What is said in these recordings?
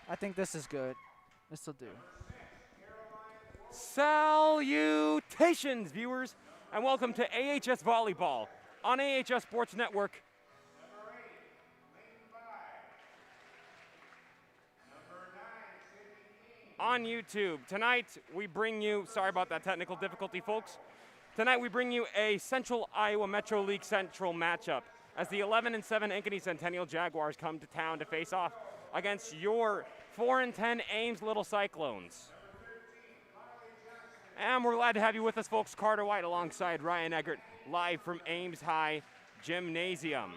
I think this is good. This will do. Salutations, viewers, and welcome to AHS Volleyball on AHS Sports Network. On YouTube. Tonight, we bring you, sorry about that technical difficulty, folks. Tonight, we bring you a Central Iowa Metro League Central matchup as the 11-7 Ankeny Centennial Jaguars come to town to face off against your 4-10 Ames Little Cyclones. And we're glad to have you with us, folks. Carter White alongside Ryan Eggert, live from Ames High Gymnasium.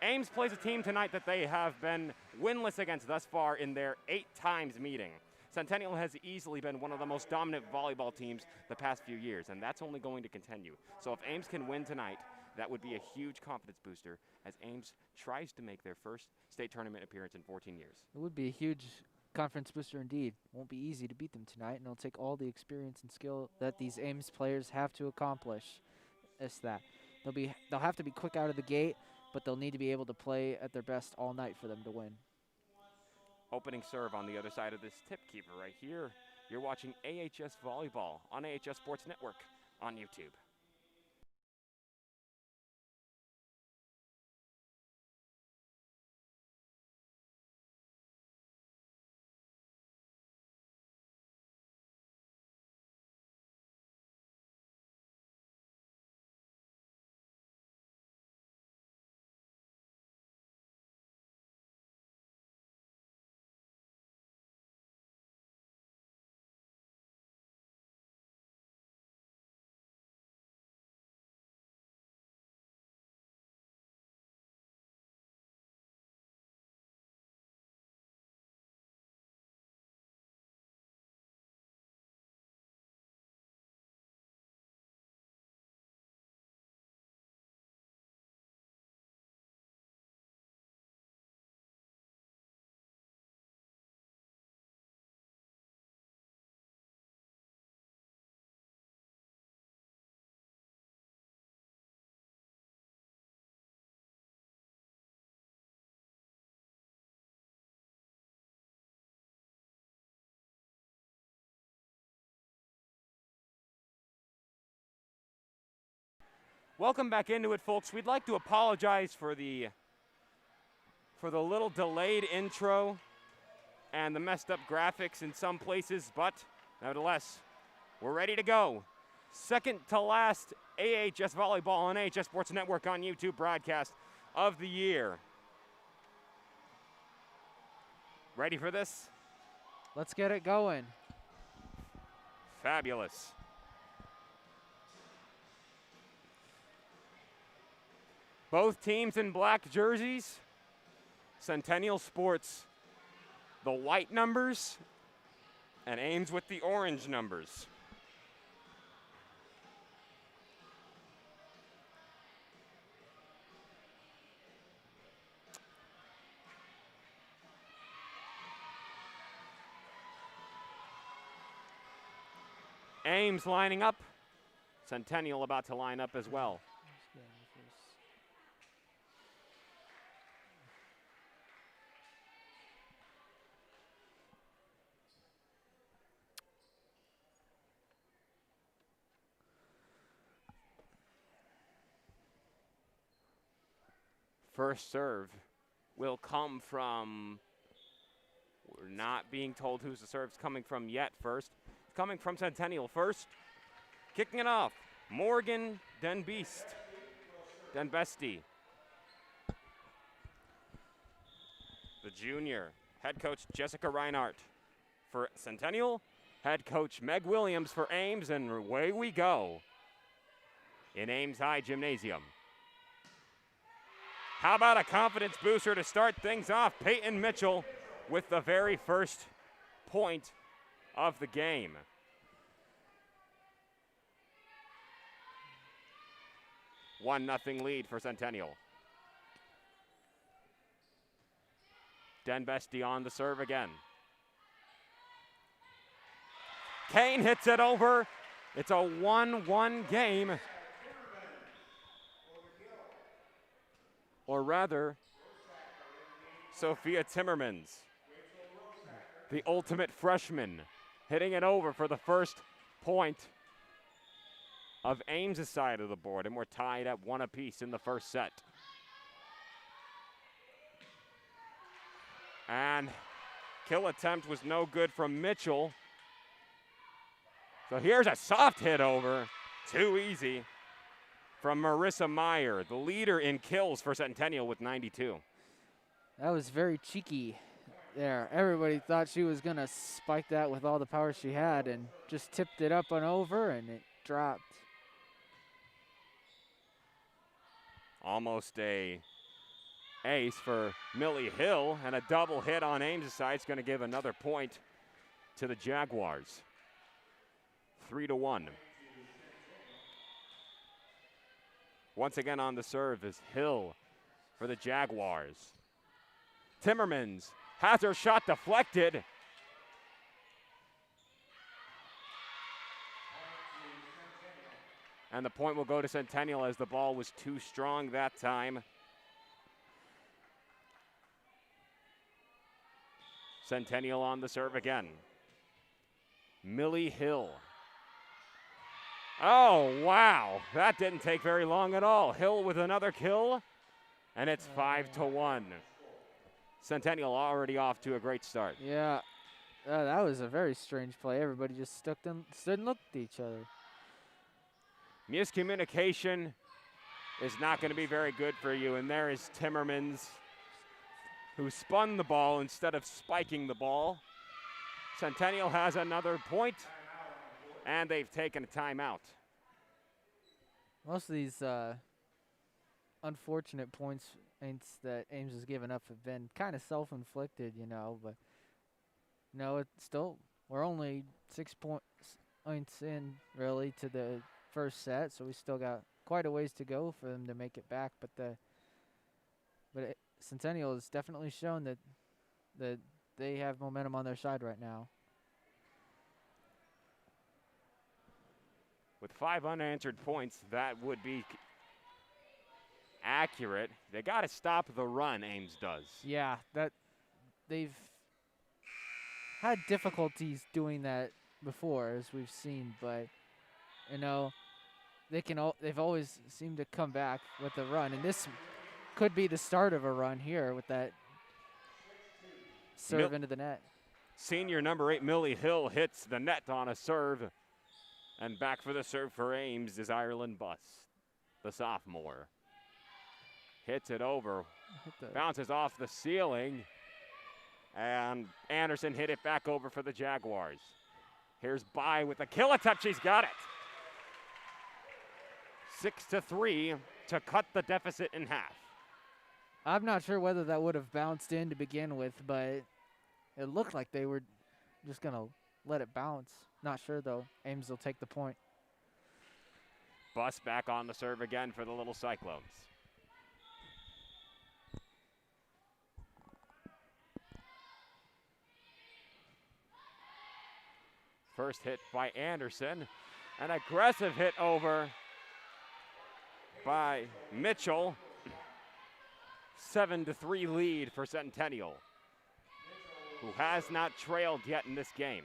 Ames plays a team tonight that they have been winless against thus far in their 8 times meeting. Centennial has easily been one of the most dominant volleyball teams the past few years, and that's only going to continue. So if Ames can win tonight, that would be a huge confidence booster as Ames tries to make their first state tournament appearance in 14 years. It would be a huge conference booster indeed. Won't be easy to beat them tonight, and it'll take all the experience and skill that these Ames players have to accomplish. It's that. They'll have to be quick out of the gate, but they'll need to be able to play at their best all night for them to win. Opening serve on the other side of this tip keeper right here. You're watching AHS Volleyball on AHS Sports Network on YouTube. Welcome back into it, folks. We'd like to apologize for the little delayed intro and the messed up graphics in some places, but nevertheless, we're ready to go. Second to last AHS Volleyball on AHS Sports Network on YouTube broadcast of the year. Ready for this? Let's get it going. Fabulous. Both teams in black jerseys. Centennial sports the white numbers and Ames with the orange numbers. Ames lining up. Centennial about to line up as well. First serve will come from, we're not being told who's the serve's coming from yet first. It's coming from Centennial first. Kicking it off, Morgan Denbesti. The junior, head coach Jessica Reinhardt for Centennial, head coach Meg Williams for Ames, and away we go in Ames High Gymnasium. How about a confidence booster to start things off? Peyton Mitchell with the very first point of the game. One nothing lead for Centennial. Denbesti on the serve again. Kane hits it over. It's a 1-1 game. Or rather, Sophia Timmermans, the ultimate freshman, hitting it over for the first point of Ames' side of the board, and we're tied at 1 apiece in the first set. And kill attempt was no good from Mitchell. So here's a soft hit over, too easy, from Marissa Meyer, the leader in kills for Centennial with 92. That was very cheeky there. Everybody thought she was going to spike that with all the power she had and just tipped it up and over, and it dropped. Almost a ace for Millie Hill, and a double hit on Ames' side is going to give another point to the Jaguars. 3-1. Once again on the serve is Hill for the Jaguars. Timmermans has her shot deflected. And the point will go to Centennial as the ball was too strong that time. Centennial on the serve again. Millie Hill. Oh, wow. That didn't take very long at all. Hill with another kill, and it's 5-1. Centennial already off to a great start. Yeah, that was a very strange play. Everybody just stood and looked at each other. Miscommunication is not going to be very good for you, and there is Timmermans, who spun the ball instead of spiking the ball. Centennial has another point, and they've taken a timeout. Most of these unfortunate points that Ames has given up have been kind of self-inflicted, you know, but no, it's still, we're only 6 points in, really, to the first set, so we still got quite a ways to go for them to make it back, but Centennial has definitely shown that they have momentum on their side right now. With 5 unanswered points, that would be accurate. They got to stop the run, Ames does. Yeah, that they've had difficulties doing that before, as we've seen, but you know, they've always seemed to come back with a run, and this could be the start of a run here with that serve into the net. Senior number 8 Millie Hill hits the net on a serve, and back for the serve for Ames is Ireland Buss, the sophomore. Hits it over, bounces off the ceiling, and Anderson hit it back over for the Jaguars. Here's Bai with the kill attempt. She's got it. 6-3 to cut the deficit in half. I'm not sure whether that would have bounced in to begin with, but it looked like they were just going to let it bounce. Not sure, though. Ames will take the point. Buss back on the serve again for the little Cyclones. First hit by Anderson. An aggressive hit over by Mitchell. 7-3 lead for Centennial, who has not trailed yet in this game.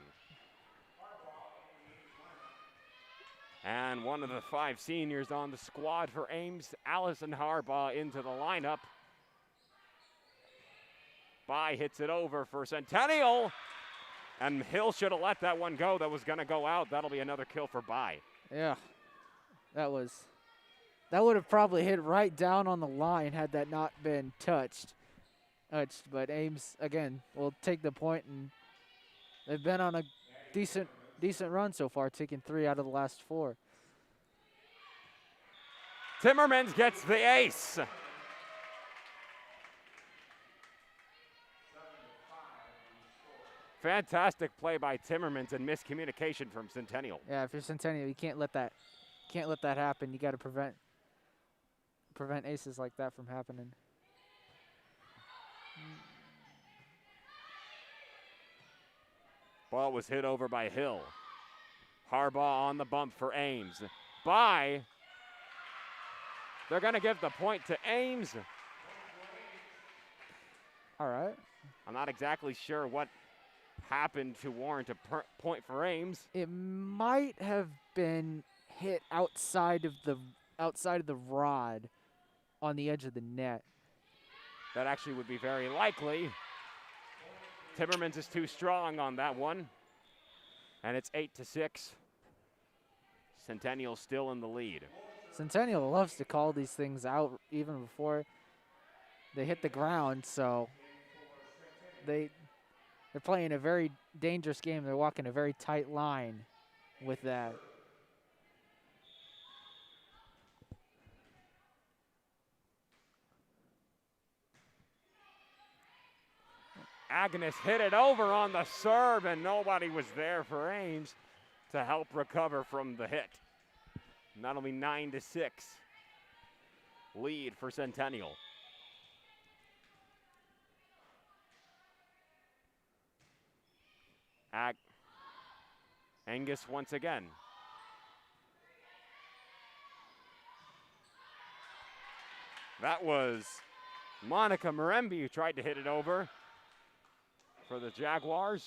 And one of the 5 seniors on the squad for Ames, Allison Harbaugh, into the lineup. Bai hits it over for Centennial. And Hill should have let that one go. That was going to go out. That'll be another kill for Bai. Yeah, that would have probably hit right down on the line had that not been touched. But Ames, again, will take the point, and they've been on a decent run so far, taking 3 out of the last 4. Timmermans gets the ace. Fantastic play by Timmermans and miscommunication from Centennial. Yeah, if you're Centennial, you can't let that happen. You got to prevent aces like that from happening. Ball was hit over by Hill. Harbaugh on the bump for Ames. Bai. They're going to give the point to Ames. All right. I'm not exactly sure what happened to warrant a point for Ames. It might have been hit outside of the rod on the edge of the net. That actually would be very likely. Timmermans is too strong on that one. And it's 8-6. Centennial still in the lead. Centennial loves to call these things out even before they hit the ground, so they're playing a very dangerous game. They're walking a very tight line with that. Agnes hit it over on the serve, and nobody was there for Ames to help recover from the hit. And that'll be 9-6 lead for Centennial. Angus once again. That was Monica Marembi who tried to hit it over for the Jaguars.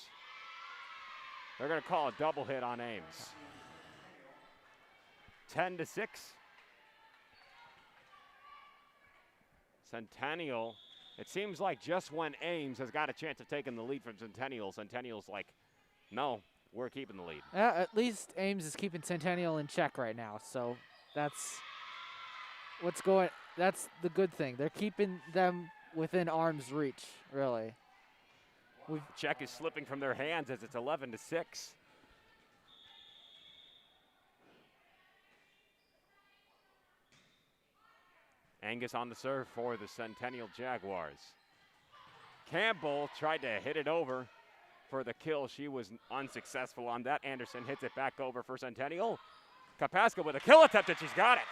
They're going to call a double hit on Ames. 10-6. Centennial, it seems like just when Ames has got a chance of taking the lead from Centennial, Centennial's like, no, we're keeping the lead. At least Ames is keeping Centennial in check right now, so that's the good thing. They're keeping them within arm's reach, really. Check is slipping from their hands as it's 11-6. Angus on the serve for the Centennial Jaguars. Campbell tried to hit it over for the kill. She was unsuccessful on that. Anderson hits it back over for Centennial. Kapaska with a kill attempt, and she's got it.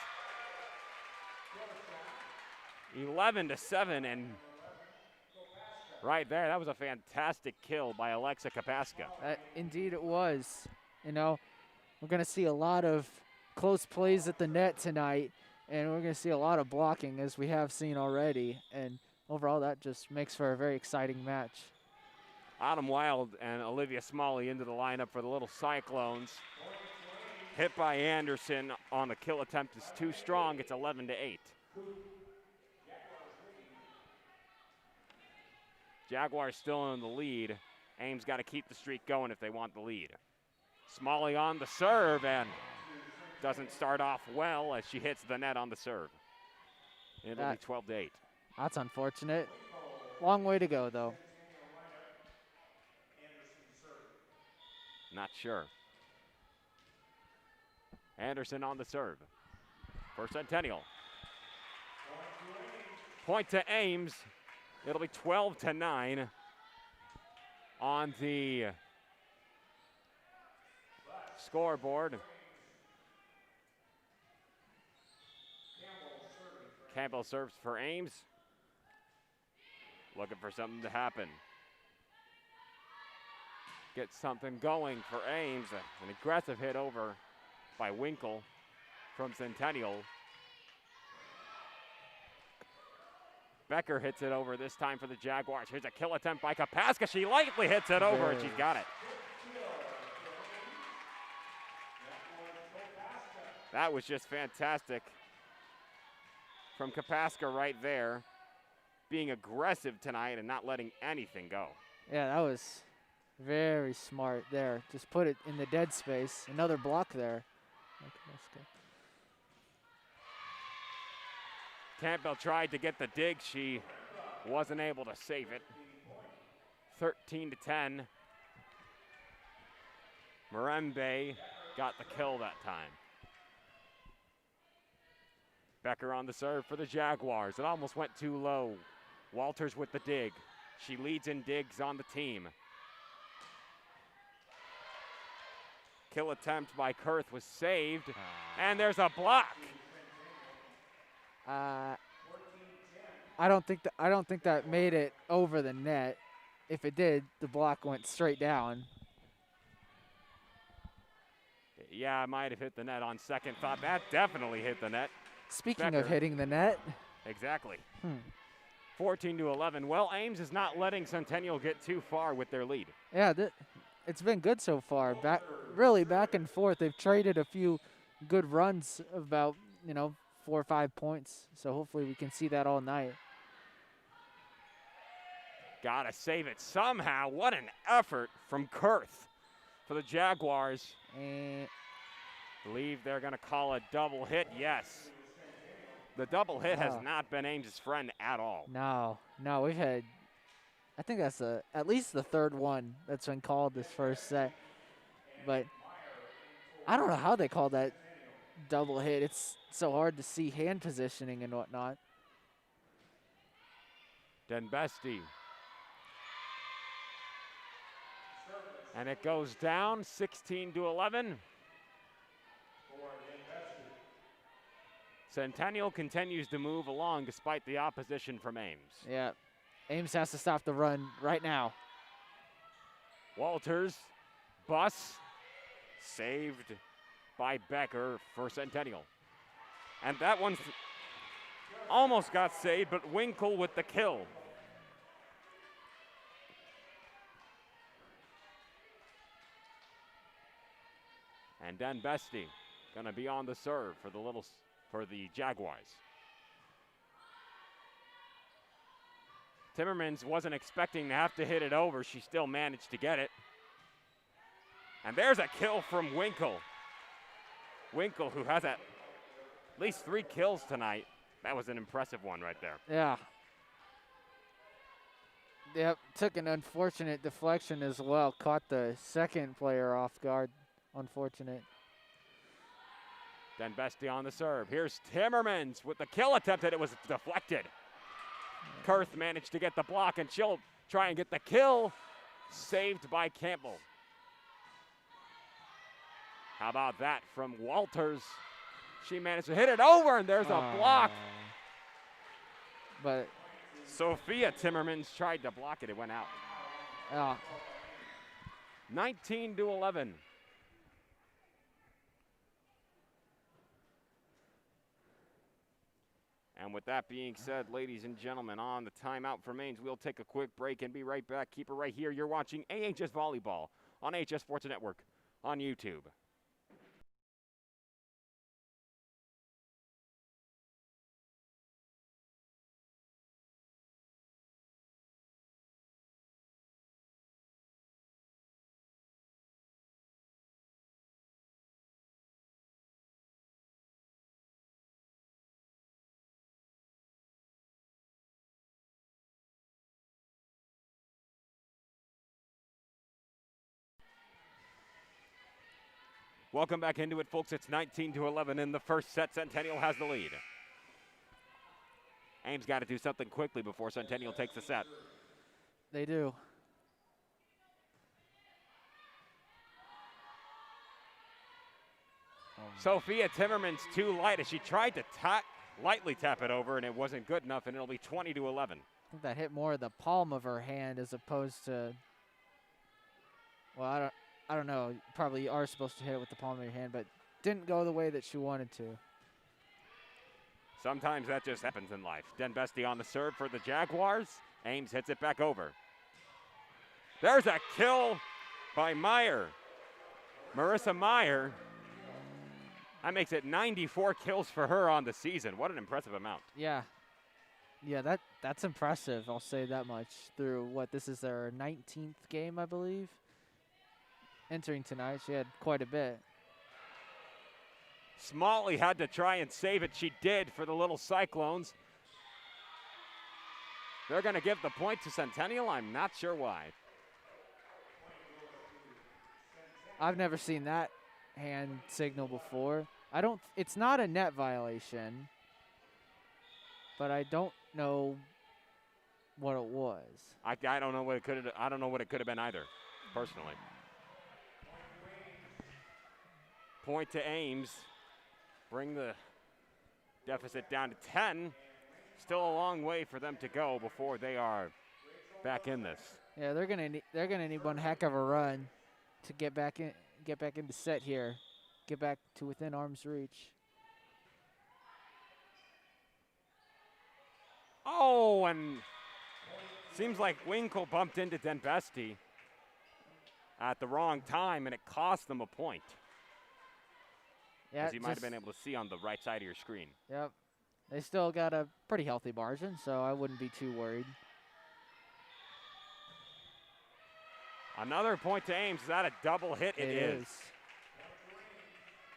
11-7, and right there, that was a fantastic kill by Alexa Kapaska. Indeed it was. You know, we're going to see a lot of close plays at the net tonight, and we're going to see a lot of blocking as we have seen already. And overall, that just makes for a very exciting match. Autumn Wild and Olivia Smalley into the lineup for the little Cyclones. Hit by Anderson on the kill attempt is too strong. It's 11-8. Jaguars still in the lead. Ames got to keep the streak going if they want the lead. Smalley on the serve and doesn't start off well as she hits the net on the serve. It'll be 12-8. That's unfortunate. Long way to go, though. Not sure. Anderson on the serve for Centennial. Point to Ames. It'll be 12-9 on the scoreboard. Campbell serves for Ames. Looking for something to happen. Get something going for Ames. An aggressive hit over by Winkle from Centennial. Becker hits it over this time for the Jaguars. Here's a kill attempt by Kapaska. She lightly hits it over, and she's got it. That was just fantastic from Kapaska right there, being aggressive tonight and not letting anything go. Yeah, that was very smart there. Just put it in the dead space. Another block there. Campbell tried to get the dig. She wasn't able to save it. 13-10. Marembe got the kill that time. Becker on the serve for the Jaguars. It almost went too low. Walters with the dig. She leads in digs on the team. Kill attempt by Kurth was saved, and there's a block. I don't think that made it over the net. If it did, the block went straight down. Yeah, I might have hit the net on second thought. That definitely hit the net. Speaking Becker. of hitting the net. Exactly. 14-11. Well, Ames is not letting Centennial get too far with their lead. Yeah, it's been good so far. Really back and forth. They've traded a few good runs of about, 4 or 5 points. So hopefully we can see that all night. Gotta save it somehow. What an effort from Kurth for the Jaguars. And Believe they're gonna call a double hit. Yes. The double hit has not been Ames' friend at all. no, we've had, I think that's at least the third one that's been called this first set. But I don't know how they call that double hit. It's so hard to see hand positioning and whatnot. Denbesti. And it goes down 16-11. Centennial continues to move along despite the opposition from Ames. Yeah, Ames has to stop the run right now. Walters, bus, saved by Becker for Centennial. And that one almost got saved, but Winkle with the kill. And Denbesti gonna be on the serve for the Jaguars. Timmermans wasn't expecting to have to hit it over. She still managed to get it. And there's a kill from Winkle. Winkle, who has at least 3 kills tonight. That was an impressive one right there. Yeah. Yep, took an unfortunate deflection as well. Caught the second player off guard. Unfortunate. Denbesti on the serve. Here's Timmermans with the kill attempt, and it was deflected. Kurth managed to get the block, and she'll try and get the kill. Saved by Campbell. How about that from Walters? She managed to hit it over, and there's a block. But Sophia Timmermans tried to block it. It went out. 19-11. And with that being said, ladies and gentlemen, on the timeout for Ames, we'll take a quick break and be right back. Keep it right here. You're watching AHS Volleyball on AHS Sports Network on YouTube. Welcome back into it, folks. It's 19-11 in the first set. Centennial has the lead. Ames got to do something quickly before Centennial takes the set. they do. Sophia Timmermans too light as she tried to lightly tap it over, and it wasn't good enough, and it'll be 20-11. I think that hit more of the palm of her hand as opposed to, well, I don't know. Probably you are supposed to hit it with the palm of your hand, but didn't go the way that she wanted to. Sometimes that just happens in life. Denbesti on the serve for the Jaguars. Ames hits it back over. There's a kill by Meyer. Marissa Meyer. That makes it 94 kills for her on the season. What an impressive amount. Yeah, that's impressive. I'll say that much. Through this is their 19th game, I believe. Entering tonight, she had quite a bit. Smalley had to try and save it. She did for the little Cyclones. They're going to give the point to Centennial. I'm not sure why. I've never seen that hand signal before. It's not a net violation, but I don't know what it was. I don't know what it could have been either, personally. Point to Ames. Bring the deficit down to 10. Still a long way for them to go before they are back in this. Yeah, they're gonna need one heck of a run to get back in the set here. Get back to within arm's reach. Oh, and seems like Winkle bumped into Denbesti at the wrong time, and it cost them a point. Yeah, As you might have been able to see on the right side of your screen. Yep. They still got a pretty healthy margin, so I wouldn't be too worried. Another point to Ames. Is that a double hit? It is.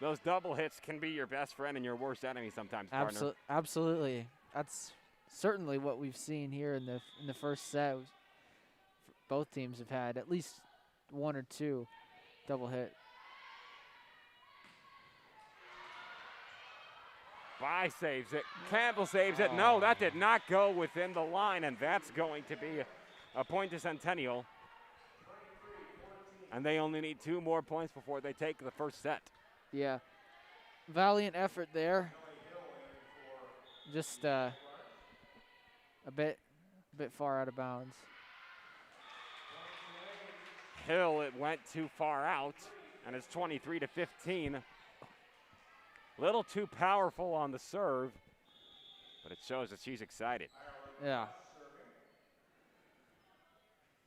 Those double hits can be your best friend and your worst enemy sometimes, partner. Absolutely. That's certainly what we've seen here in the first set. Both teams have had at least one or two double hit. Bai saves it. Campbell saves it. No, that did not go within the line, and that's going to be a point to Centennial. And they only need 2 more points before they take the first set. Yeah. Valiant effort there. Just a bit far out of bounds. Hill, it went too far out, and it's 23-15. Little too powerful on the serve, but it shows that she's excited. Yeah.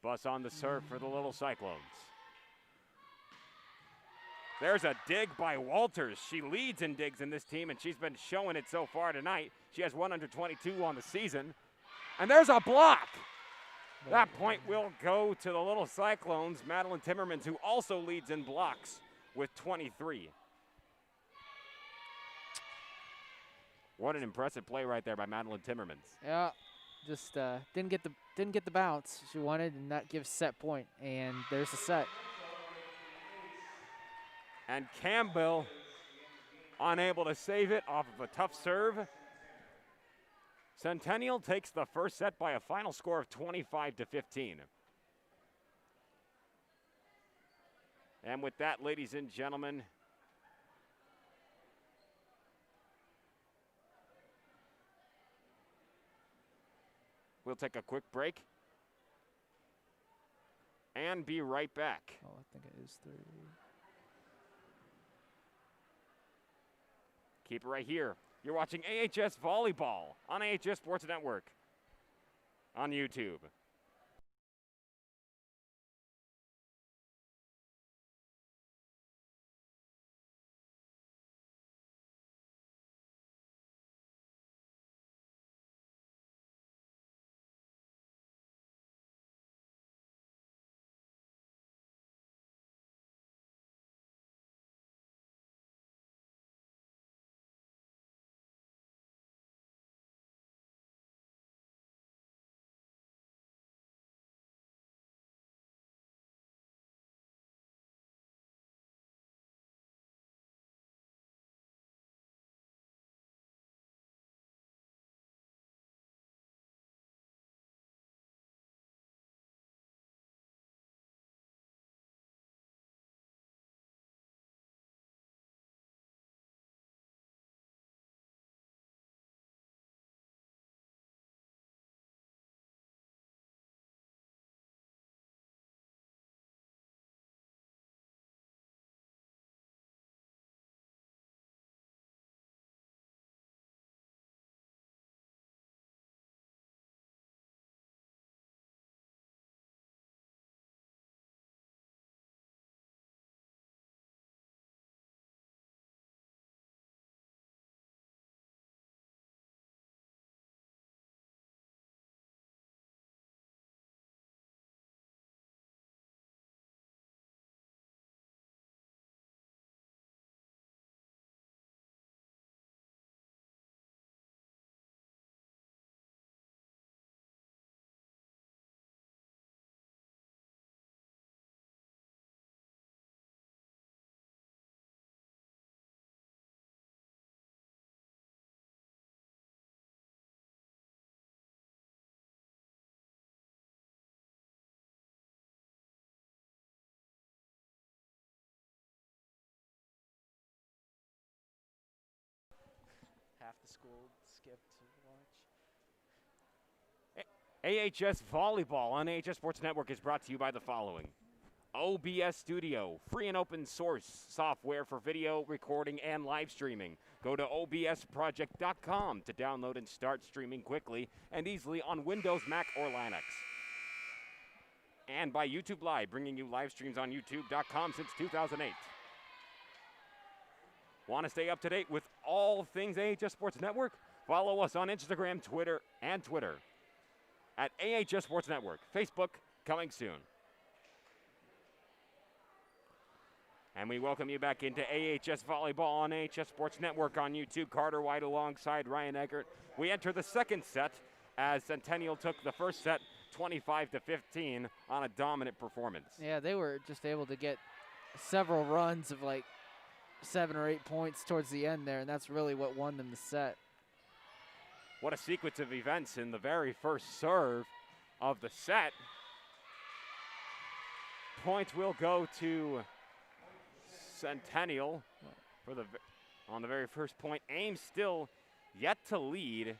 Bus on the serve for the little Cyclones. There's a dig by Walters. She leads in digs in this team, and she's been showing it so far tonight. She has 122 on the season. And there's a block. That point will go to the little Cyclones, Madeline Timmermans, who also leads in blocks with 23. What an impressive play right there by Madeline Timmermans. Yeah, just didn't get the bounce she wanted, and that gives set point. And there's a set. And Campbell unable to save it off of a tough serve. Centennial takes the first set by a final score of 25-15. And with that, ladies and gentlemen, we'll take a quick break and be right back. Oh, I think it is 3. Keep it right here. You're watching AHS Volleyball on AHS Sports Network on YouTube. Half the school skipped to watch. AHS Volleyball on AHS Sports Network is brought to you by the following. OBS Studio, free and open source software for video recording and live streaming. Go to obsproject.com to download and start streaming quickly and easily on Windows, Mac, or Linux. And by YouTube Live, bringing you live streams on youtube.com since 2008. Want to stay up to date with all things AHS Sports Network? Follow us on Instagram, Twitter at AHS Sports Network. Facebook, coming soon. And we welcome you back into AHS Volleyball on AHS Sports Network on YouTube. Carter White alongside Ryan Eggert. We enter the second set as Centennial took the first set 25-15 on a dominant performance. Yeah, they were just able to get several runs of like 7 or 8 points towards the end there, and that's really what won them the set. What a sequence of events in the very first serve of the set. Points will go to Centennial on the very first point. Ames still yet to lead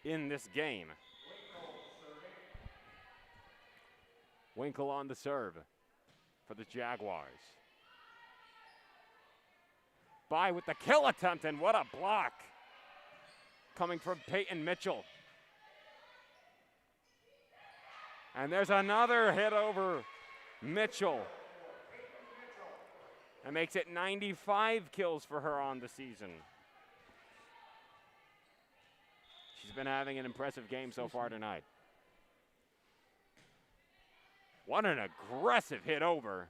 in this game. Winkle on the serve for the Jaguars. By with the kill attempt, and what a block coming from Peyton Mitchell. And there's another hit over Mitchell. That makes it 95 kills for her on the season. She's been having an impressive game so far tonight. What an aggressive hit over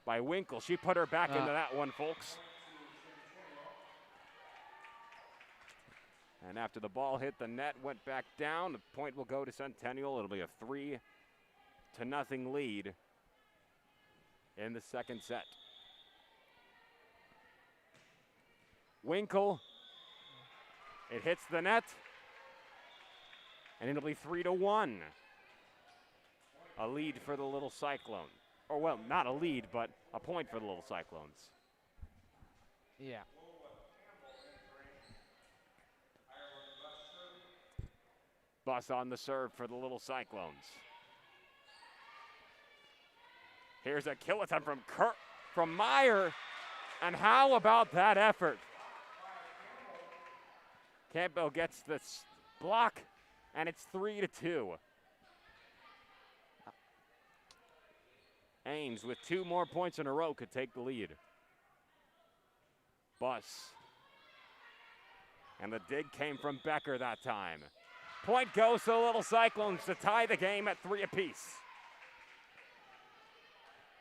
by Winkle. She put her back into that one, folks. And after the ball hit the net, went back down, the point will go to Centennial. It'll be a 3-0 lead in the second set. Winkle, it hits the net, and it'll be 3-1. A lead for the Little Cyclone. Or, well, not a lead, but a point for the Little Cyclones. Yeah. Bus on the serve for the Little Cyclones. Here's a kill attempt from Meyer. And how about that effort? Campbell gets this block, and it's 3-2. Ames, with 2 more points in a row, could take the lead. Bus. And the dig came from Becker that time. Point goes to the Little Cyclones to tie the game at 3 apiece.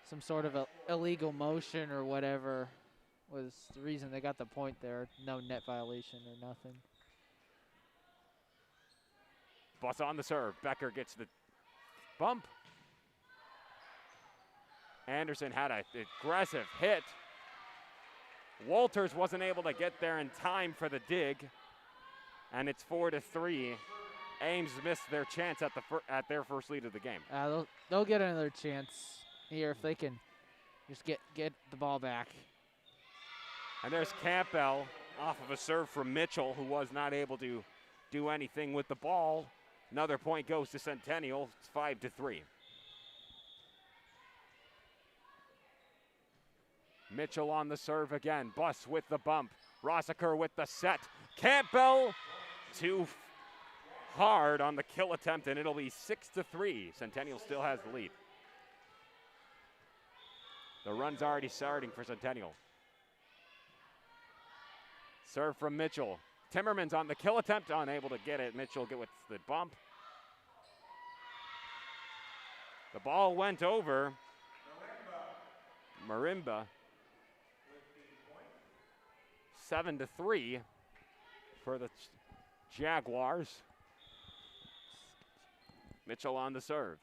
Some sort of a illegal motion or whatever was the reason they got the point there. No net violation or nothing. Bus on the serve. Becker gets the bump. Anderson had an aggressive hit. Walters wasn't able to get there in time for the dig. And it's 4-3. Ames missed their chance at their first lead of the game. They'll get another chance here if they can just get the ball back. And there's Campbell off of a serve from Mitchell, who was not able to do anything with the ball. Another point goes to Centennial. It's 5-3. Mitchell on the serve again. Bus with the bump. Rossiker with the set. Campbell too hard on the kill attempt, and it'll be 6-3. Centennial still has the lead. The run's already starting for Centennial. Serve from Mitchell. Timmerman's on the kill attempt, unable to get it. Mitchell get with the bump. The ball went over. Marimba. 7-3 for the Jaguars. Mitchell on the serve.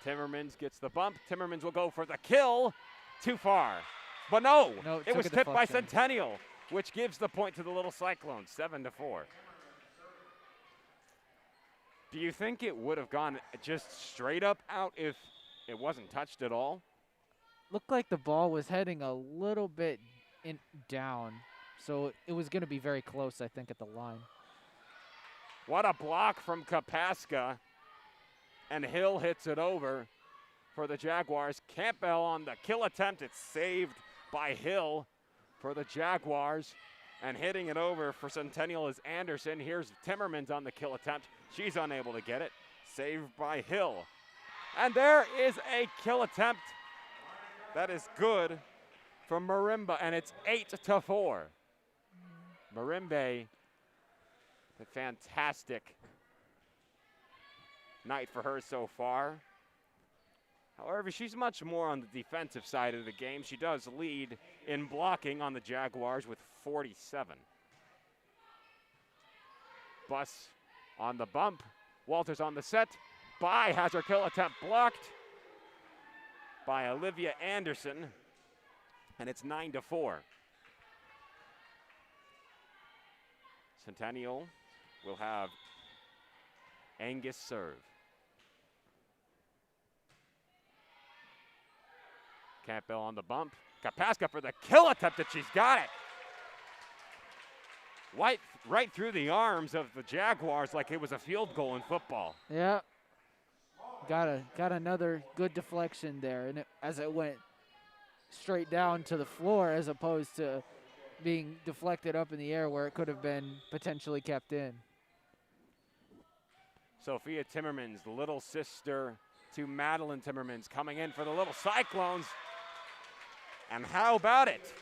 Timmermans gets the bump. Timmermans will go for the kill. Too far. But no, it was tipped by Centennial, which gives the point to the Little Cyclones, 7-4. Do you think it would have gone just straight up out if it wasn't touched at all? Looked like the ball was heading a little bit down, so it was going to be very close, I think, at the line. What a block from Kapaska. and Hill hits it over for the Jaguars. Campbell on the kill attempt. It's saved by Hill for the Jaguars. And hitting it over for Centennial is Anderson. Here's Timmermans on the kill attempt. She's unable to get it. Saved by Hill. And there is a kill attempt that is good from Marimba, and it's 8-4. Marimba, a fantastic night for her so far. However, she's much more on the defensive side of the game. She does lead in blocking on the Jaguars with 47. Bus on the bump. Walters on the set. Bai has her kill attempt blocked by Olivia Anderson, and it's 9-4. Centennial will have Angus serve. Campbell on the bump. Kapaska for the kill attempt, and she's got it. Right through the arms of the Jaguars like it was a field goal in football. Yeah. Got another good deflection there, and as it went straight down to the floor as opposed to being deflected up in the air where it could have been potentially kept in. Sophia Timmermans, the little sister to Madeline Timmermans, coming in for the little Cyclones. And how about it?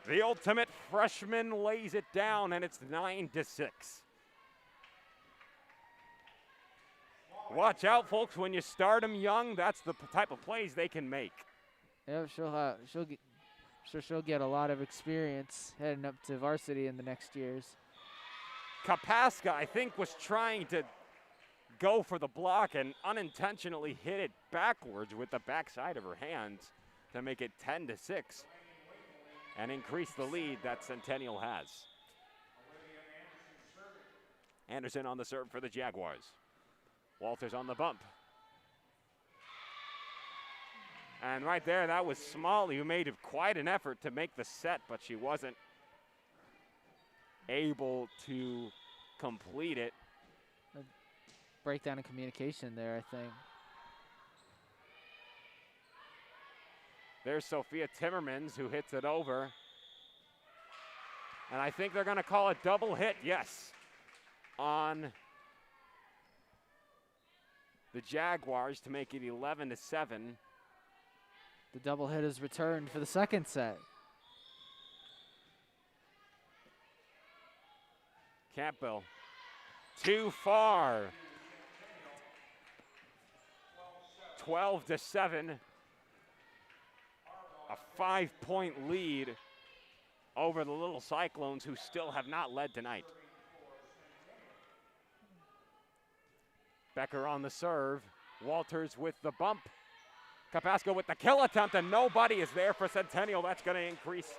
The ultimate freshman lays it down, and it's 9-6. Watch out, folks. When you start them young, that's the type of plays they can make. Yeah, she'll get a lot of experience heading up to varsity in the next years. Kapaska, I think, was trying to go for the block and unintentionally hit it backwards with the backside of her hands to make it 10-6 and increase the lead that Centennial has. Anderson on the serve for the Jaguars. Walters on the bump. And right there, that was Smalley, who made quite an effort to make the set, but she wasn't able to complete it. A breakdown in communication there, I think. There's Sophia Timmermans, who hits it over. And I think they're going to call a double hit, yes, on the Jaguars to make it 11-7. The double hit is returned for the second set. Campbell, too far. 12-7. A 5-point lead over the little Cyclones, who still have not led tonight. Becker on the serve. Walters with the bump. Kapaska with the kill attempt, and nobody is there for Centennial. That's going to increase.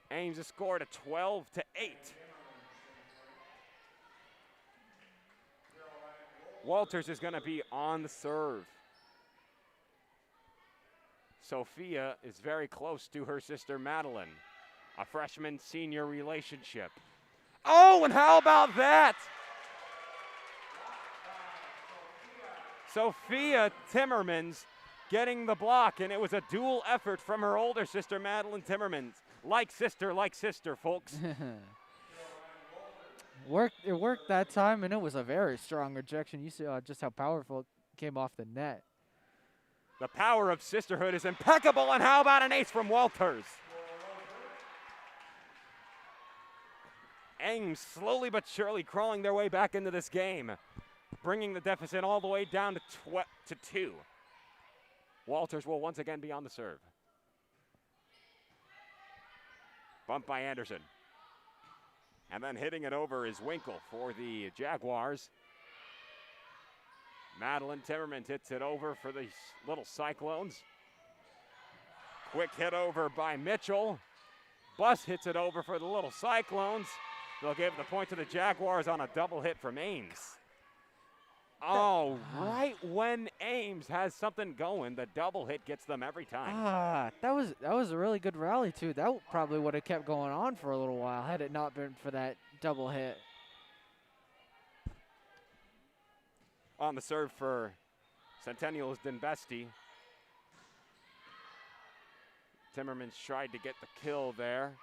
Ames has scored a 12-8. Walters is going to be on the serve. Sophia is very close to her sister Madeline, a freshman-senior relationship. Oh, and how about that? Sophia Timmermans getting the block, and it was a dual effort from her older sister, Madeline Timmermans. Like sister, folks. It worked that time, and it was a very strong rejection. You saw just how powerful it came off the net. The power of sisterhood is impeccable, and how about an ace from Walters? Ames slowly but surely crawling their way back into this game, bringing the deficit all the way down to 2. Walters will once again be on the serve. Bump by Anderson. And then hitting it over is Winkle for the Jaguars. Madeline Timmermans hits it over for the little Cyclones. Quick hit over by Mitchell. Bus hits it over for the little Cyclones. They'll give the point to the Jaguars on a double hit from Ames. Oh, right when Ames has something going, the double hit gets them every time. That was a really good rally, too. That probably would have kept going on for a little while had it not been for that double hit. On the serve for Centennial is Denbesti. Timmermans tried to get the kill there.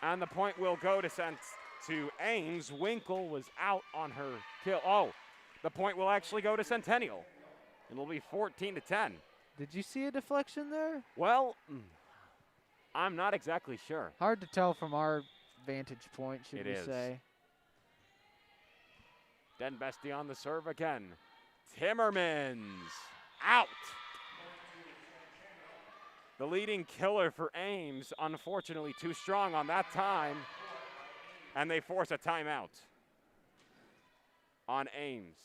And the point will go to Ames. Winkle was out on her kill. Oh, the point will actually go to Centennial. It'll be 14-10. Did you see a deflection there? Well, I'm not exactly sure. Hard to tell from our vantage point, should It we is. say. Denbesti on the serve again. Timmermans out. The leading killer for Ames, unfortunately too strong on that time, and they force a timeout on Ames.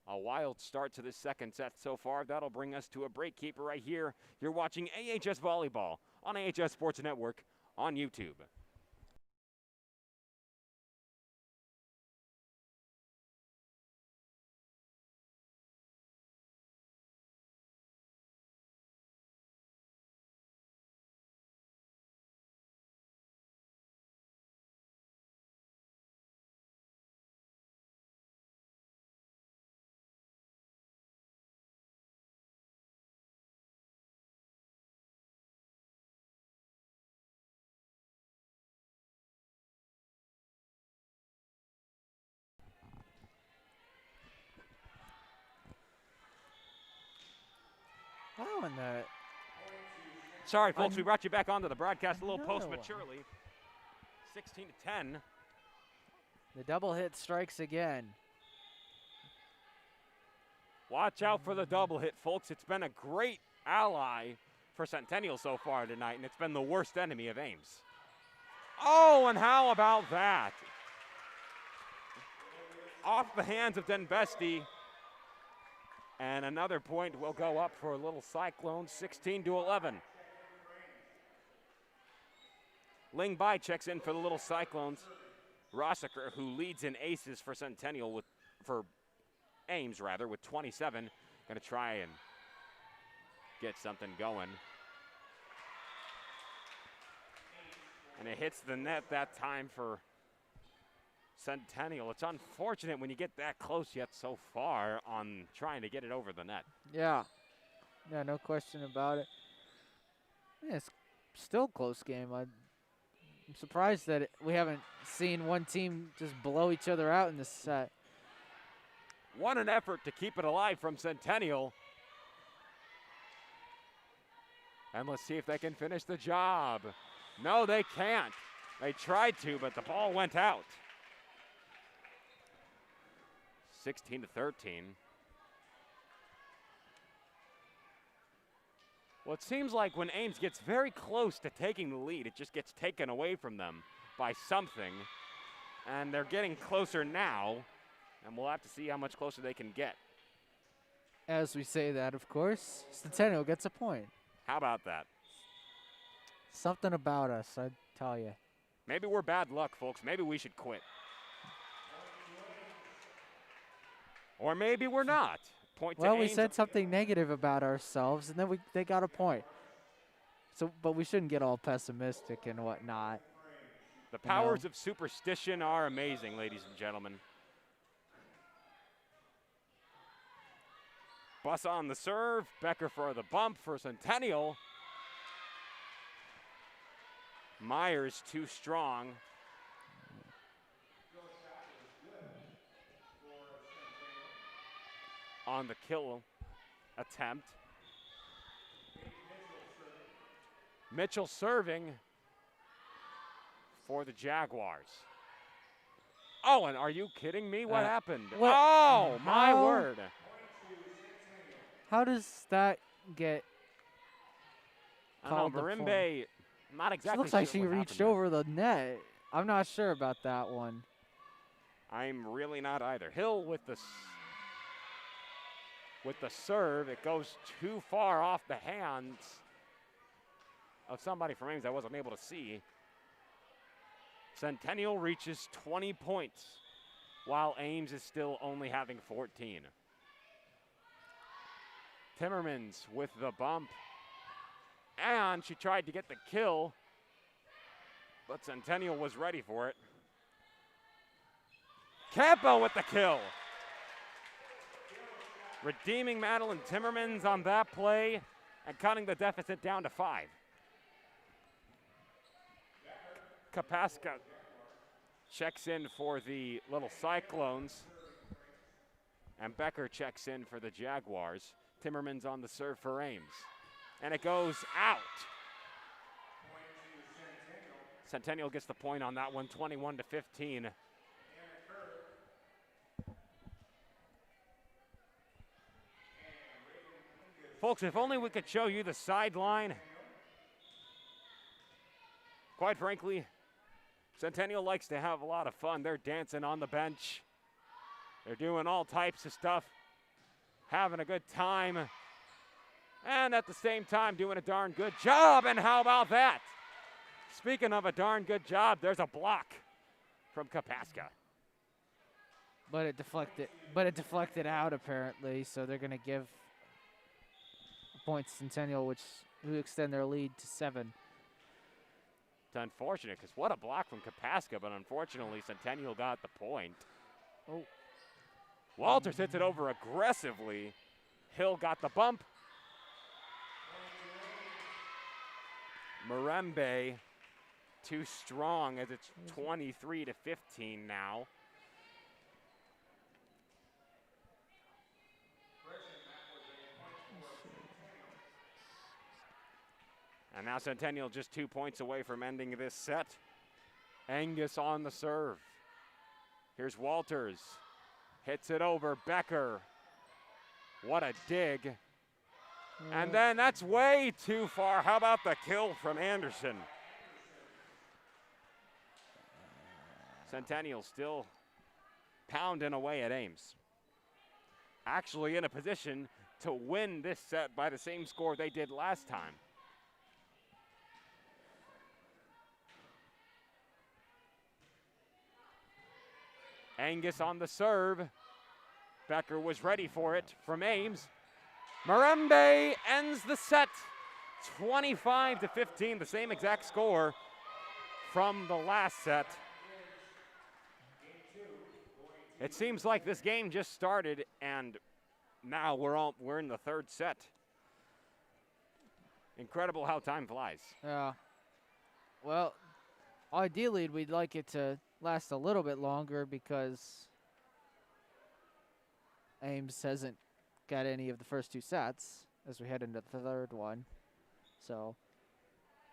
A wild start to this second set so far. That'll bring us to a break keeper right here. You're watching AHS Volleyball on AHS Sports Network on YouTube. Wow, and the Sorry, folks, we brought you back onto the broadcast a little No. post-maturely. 16-10. the double hit strikes again. Watch out for the double hit, folks. It's been a great ally for Centennial so far tonight, and it's been the worst enemy of Ames. Oh, and how about that? Off the hands of Denbesti. And another point will go up for Little Cyclones, 16-11. Ling Bai checks in for the Little Cyclones. Rossiker, who leads in aces for Centennial for Ames rather, with 27, gonna try and get something going. And it hits the net that time for Centennial. It's unfortunate when you get that close yet so far on trying to get it over the net. Yeah. Yeah, no question about it. Yeah, it's still a close game. I'm surprised that we haven't seen one team just blow each other out in this set. What an effort to keep it alive from Centennial. And let's see if they can finish the job. No, they can't. They tried to, but the ball went out. 16-13. Well, it seems like when Ames gets very close to taking the lead, it just gets taken away from them by something. And they're getting closer now, and we'll have to see how much closer they can get. As we say that, of course, Centennial gets a point. How about that? Something about us, I tell you. Maybe we're bad luck, folks. Maybe we should quit. Or maybe we're not. Point to Well, we Ames. said something negative about ourselves, and then they got a point. So, but we shouldn't get all pessimistic and whatnot. The powers of superstition are amazing, ladies and gentlemen. Bus on the serve. Becker for the bump for Centennial. Myers too strong. On the kill attempt. Mitchell serving for the Jaguars. Oh, and are you kidding me? What happened? what- Oh, my how- word. How does that get I don't called know, the point? Marimbe, not exactly It looks like sure she what reached happened there. over the net. I'm not sure about that one. I'm really not either. Hill with the serve. It goes too far off the hands of somebody from Ames I wasn't able to see. Centennial reaches 20 points, while Ames is still only having 14. Timmermans with the bump. And she tried to get the kill, but Centennial was ready for it. Campbell with the kill. Redeeming Madeline Timmermans on that play and cutting the deficit down to 5. Kapaska checks in for the little Cyclones. And Becker checks in for the Jaguars. Timmermans on the serve for Ames. And it goes out. Centennial gets the point on that one, 21-15. Folks, if only we could show you the sideline. Quite frankly, Centennial likes to have a lot of fun. They're dancing on the bench. They're doing all types of stuff, having a good time, and at the same time doing a darn good job. And how about that? Speaking of a darn good job, there's a block from Kapaska. But it deflected out apparently, so they're going to give points to Centennial, who extend their lead to 7. It's unfortunate because what a block from Kapaska, but unfortunately Centennial got the point. Oh. Walters hits it over aggressively. Hill got the bump. Marembe too strong as it's 23-15 now. And now Centennial just 2 points away from ending this set. Angus on the serve. Here's Walters. Hits it over Becker. What a dig. And then that's way too far. How about the kill from Anderson? Centennial still pounding away at Ames. Actually in a position to win this set by the same score they did last time. Angus on the serve. Becker was ready for it from Ames. Marembe ends the set 25-15, the same exact score from the last set. It seems like this game just started and now we're in the third set. Incredible how time flies. Yeah. Well, ideally we'd like it to last a little bit longer because Ames hasn't got any of the first 2 sets as we head into the third one. So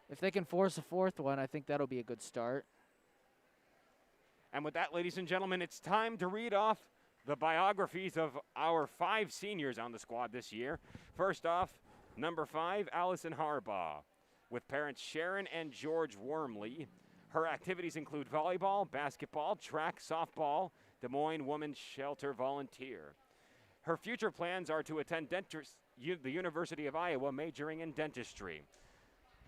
if they can force a 4th one, I think that'll be a good start. And with that, ladies and gentlemen, it's time to read off the biographies of our 5 seniors on the squad this year. First off, number 5, Allison Harbaugh, with parents Sharon and George Wormley. Her activities include volleyball, basketball, track, softball, Des Moines Women's Shelter volunteer. Her future plans are to attend the University of Iowa, majoring in dentistry.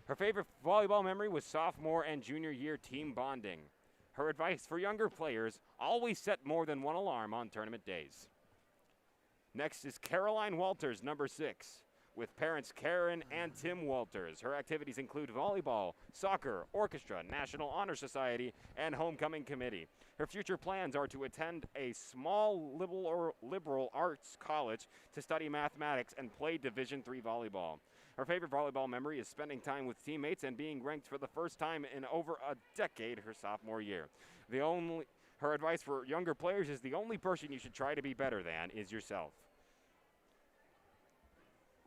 Her favorite volleyball memory was sophomore and junior year team bonding. Her advice for younger players, always set more than one alarm on tournament days. Next is Caroline Walters, number 6, with parents Karen and Tim Walters. Her activities include volleyball, soccer, orchestra, National Honor Society, and homecoming committee. Her future plans are to attend a small liberal arts college to study mathematics and play Division III volleyball. Her favorite volleyball memory is spending time with teammates and being ranked for the first time in over a decade her sophomore year. Her advice for younger players is the only person you should try to be better than is yourself.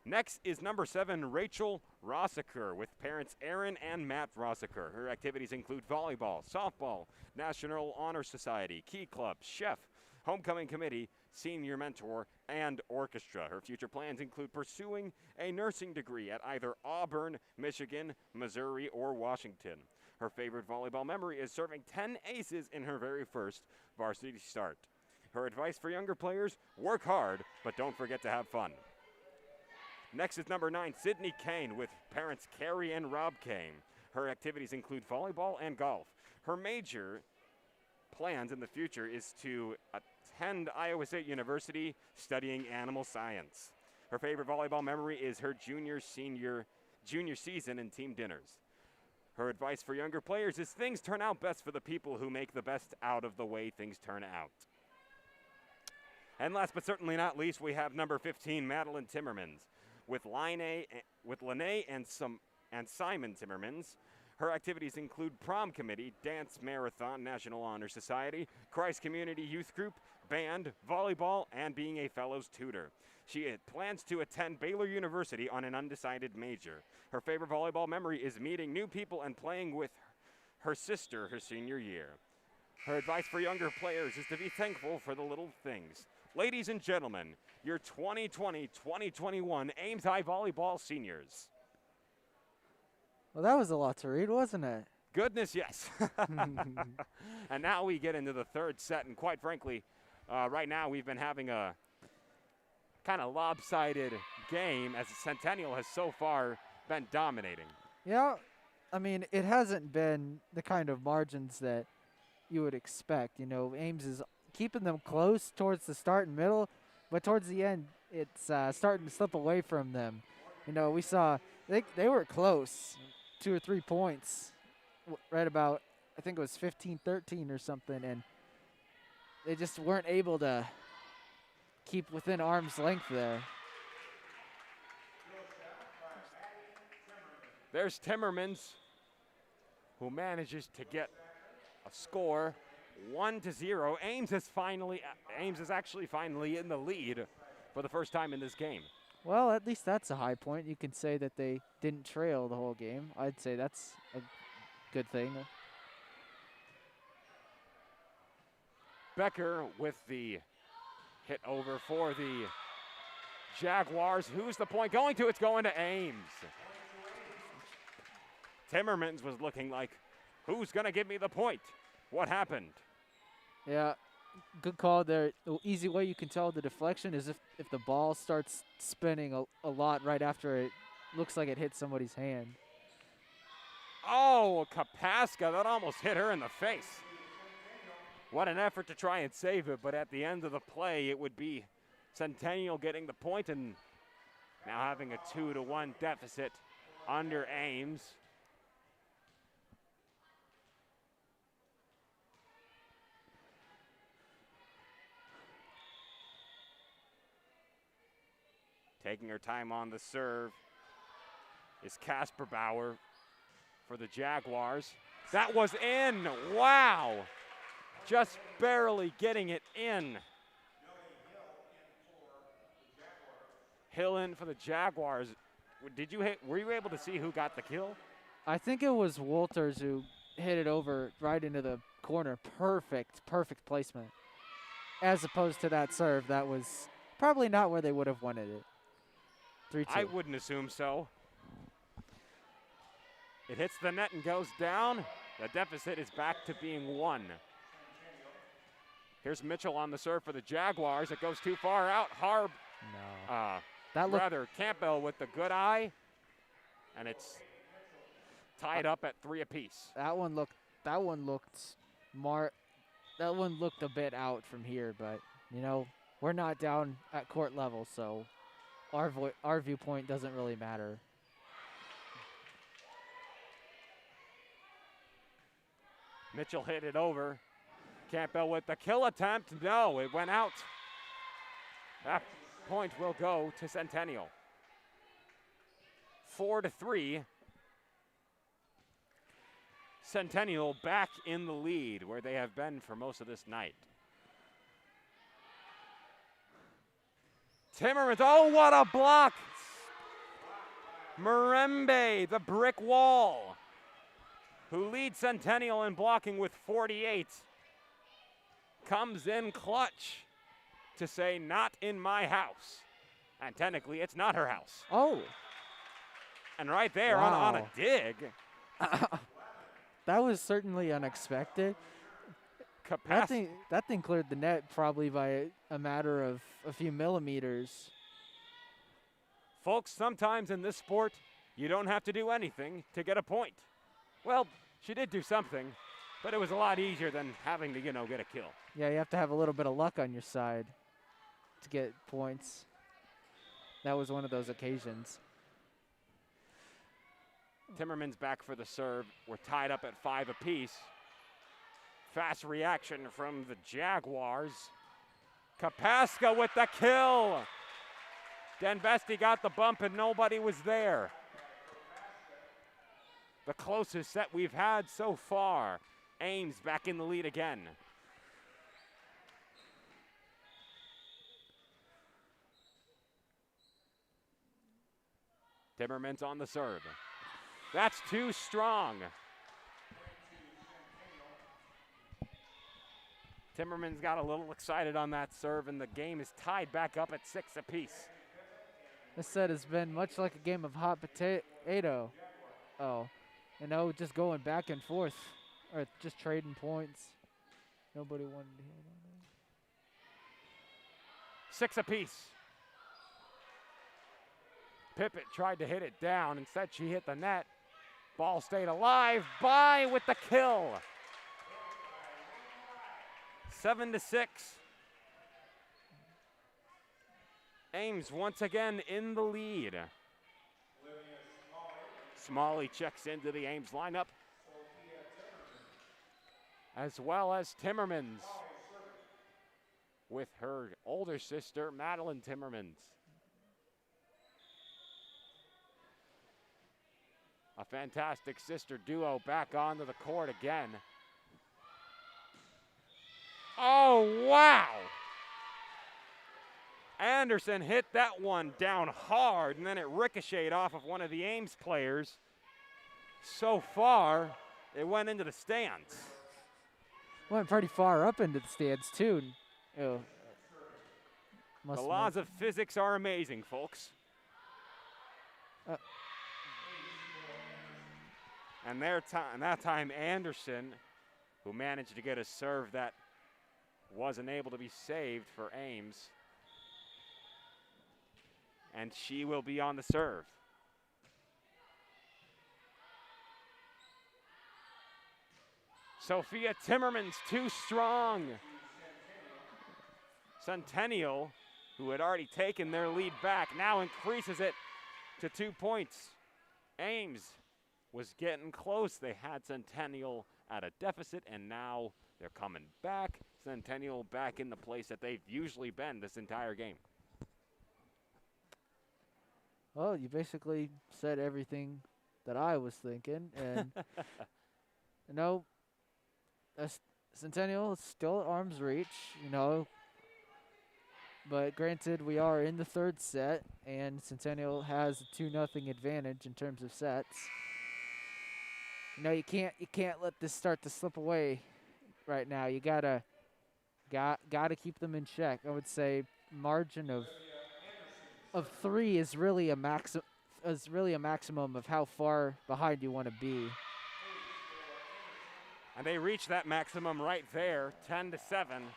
Next is number 7, Rachel Rossiker, with parents Aaron and Matt Rossiker. Her activities include volleyball, softball, National Honor Society, Key Club, chef, homecoming committee, senior mentor, and orchestra. Her future plans include pursuing a nursing degree at either Auburn, Michigan, Missouri, or Washington. Her favorite volleyball memory is serving 10 aces in her very first varsity start. Her advice for younger players, work hard, but don't forget to have fun. Next is number 9, Sydney Kane, with parents Carrie and Rob Kane. Her activities include volleyball and golf. Her major plans in the future is to attend Iowa State University studying animal science. Her favorite volleyball memory is her junior season and team dinners. Her advice for younger players is things turn out best for the people who make the best out of the way things turn out. And last but certainly not least, we have number 15, Madeline Timmermans. With Lene and Simon Timmermans, her activities include prom committee, dance marathon, National Honor Society, Christ Community Youth Group, band, volleyball, and being a fellows tutor. She plans to attend Baylor University on an undecided major. Her favorite volleyball memory is meeting new people and playing with her sister her senior year. Her advice for younger players is to be thankful for the little things. Ladies and gentlemen, your 2020-2021 Ames High Volleyball seniors. Well, that was a lot to read, wasn't it? Goodness, yes. And now we get into the third set, and quite frankly, right now we've been having a kind of lopsided game as Centennial has so far been dominating. Yeah, I mean, it hasn't been the kind of margins that you would expect. You know, Ames is keeping them close towards the start and middle, but towards the end, it's starting to slip away from them. You know, we saw they were close, 2 or 3 points, right about, I think it was 15-13 or something, and they just weren't able to keep within arm's length there. There's Timmermans, who manages to get a score, 1-0. Ames is actually finally in the lead for the first time in this game. Well, at least that's a high point. You can say that they didn't trail the whole game. I'd say that's a good thing. Becker with the hit over for the Jaguars. Who's the point going to? It's going to Ames. Timmermans was looking like, who's going to give me the point? What happened? Yeah, good call there. The easy way you can tell the deflection is if the ball starts spinning a lot right after it looks like it hit somebody's hand. Oh, Kapaska, that almost hit her in the face. What an effort to try and save it, but at the end of the play, it would be Centennial getting the point and now having a 2-1 deficit under Ames. Taking her time on the serve is Casper Bauer for the Jaguars. That was in, wow. Just barely getting it in. Hill in for the Jaguars. Were you able to see who got the kill? I think it was Walters who hit it over right into the corner. Perfect placement. As opposed to that serve, that was probably not where they would have wanted it. 3-2. I wouldn't assume so. It hits the net and goes down. The deficit is back to being 1. Here's Mitchell on the serve for the Jaguars. It goes too far out. Harb. No. Campbell with the good eye. And it's tied up at 3 apiece. That one looked a bit out from here, but you know, we're not down at court level, so our viewpoint doesn't really matter. Mitchell hit it over. Campbell with the kill attempt. No, it went out. That point will go to Centennial. 4-3. Centennial back in the lead where they have been for most of this night. Timmermans, oh, what a block! Marembe, the brick wall, who leads Centennial in blocking with 48, comes in clutch to say, not in my house. And technically, it's not her house. Oh. And right there wow. on a dig. That was certainly unexpected. That thing cleared the net probably by a matter of a few millimeters. Folks, sometimes in this sport, you don't have to do anything to get a point. Well, she did do something, but it was a lot easier than having to, get a kill. Yeah, you have to have a little bit of luck on your side to get points. That was one of those occasions. Timmerman's back for the serve. We're tied up at 5 apiece. Fast reaction from the Jaguars. Kapaska with the kill. Denbesti got the bump and nobody was there. The closest set we've had so far. Ames back in the lead again. Timmerman's on the serve. That's too strong. Timmerman's got a little excited on that serve, and the game is tied back up at 6 apiece. This set has been much like a game of hot potato. Oh, you know, just going back and forth, or just trading points. Nobody wanted to hear that. 6 apiece. Pippett tried to hit it down. Instead, she hit the net. Ball stayed alive. By with the kill. 7-6. Ames once again in the lead. Smalley checks into the Ames lineup, as well as Timmermans with her older sister, Madeline Timmermans. A fantastic sister duo back onto the court again. Oh, wow! Anderson hit that one down hard, and then it ricocheted off of one of the Ames players. So far, it went into the stands. Went pretty far up into the stands, too. Oh. The laws of physics are amazing, folks. And that time, Anderson, who managed to get a serve that wasn't able to be saved for Ames. And she will be on the serve. Sophia Timmermans too strong. Centennial, who had already taken their lead back, now increases it to 2 points. Ames was getting close. They had Centennial at a deficit, and now they're coming back. Centennial back in the place that they've usually been this entire game. Well, you basically said everything that I was thinking, and you know, Centennial is still at arm's reach, you know. But granted, we are in the third set, and Centennial has a 2-0 advantage in terms of sets. You know, you can't let this start to slip away right now. You gotta keep them in check. I would say margin of 3 is really a maximum of how far behind you want to be. And they reach that maximum right there, 10-7.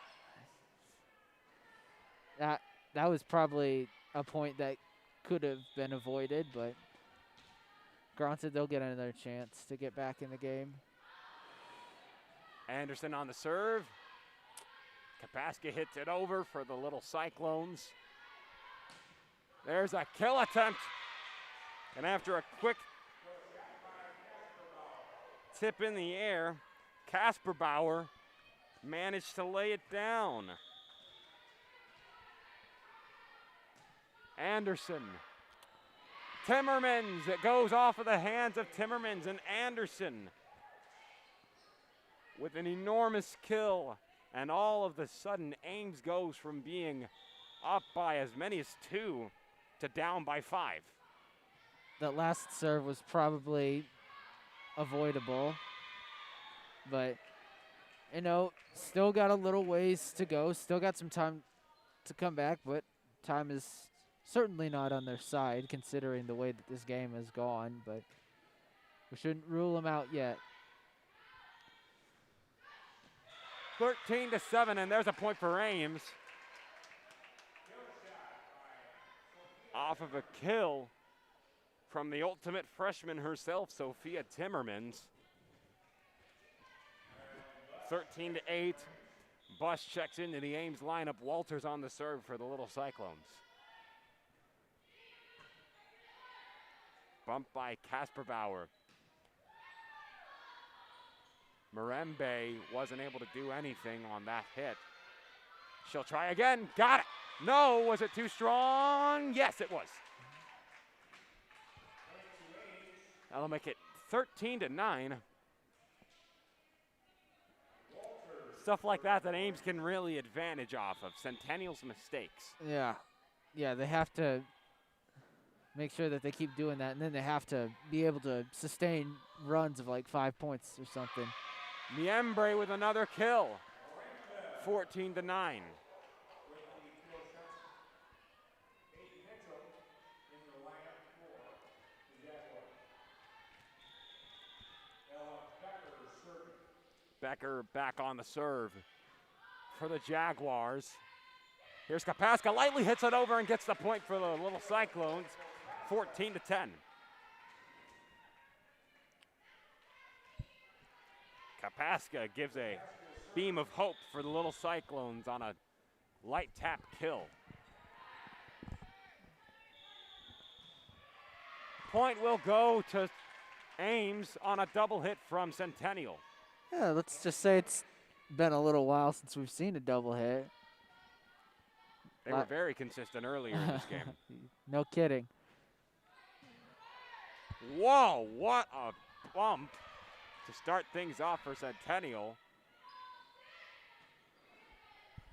That was probably a point that could have been avoided, but granted, they'll get another chance to get back in the game. Anderson on the serve. Kapaska hits it over for the little Cyclones. There's a kill attempt. And after a quick tip in the air, Casper Bauer managed to lay it down. Anderson. Timmermans, it goes off of the hands of Timmermans, and Anderson with an enormous kill. And all of a sudden, Ames goes from being up by as many as 2 to down by 5. That last serve was probably avoidable, but you know, still got a little ways to go, still got some time to come back, but time is certainly not on their side considering the way that this game has gone, but we shouldn't rule them out yet. 13-7, and there's a point for Ames. Off of a kill from the ultimate freshman herself, Sophia Timmermans. 13-8. Bush checks into the Ames lineup. Walters on the serve for the little Cyclones. Bumped by Casper Bauer. Marembe wasn't able to do anything on that hit. She'll try again. Got it. No, was it too strong? Yes, it was. That'll make it 13-9. Stuff like that Ames can really advantage off of. Centennial's mistakes. Yeah. Yeah, they have to make sure that they keep doing that, and then they have to be able to sustain runs of like 5 points or something. Miembre with another kill. 14-9. Becker back on the serve for the Jaguars. Here's Kapaska, lightly hits it over and gets the point for the Little Cyclones, 14-10. Kapaska gives a beam of hope for the Little Cyclones on a light tap kill. Point will go to Ames on a double hit from Centennial. Yeah, let's just say it's been a little while since we've seen a double hit. They were very consistent earlier in this game. No kidding. Whoa, what a bump to start things off for Centennial,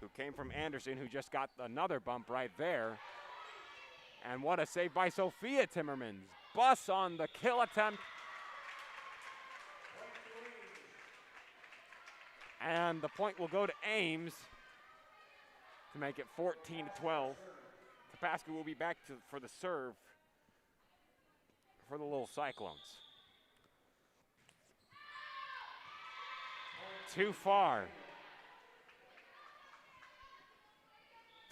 who came from Anderson, who just got another bump right there. And what a save by Sophia Timmermans. Bus on the kill attempt. And the point will go to Ames to make it 14-12. Kapaska will be back for the serve for the Little Cyclones. Too far.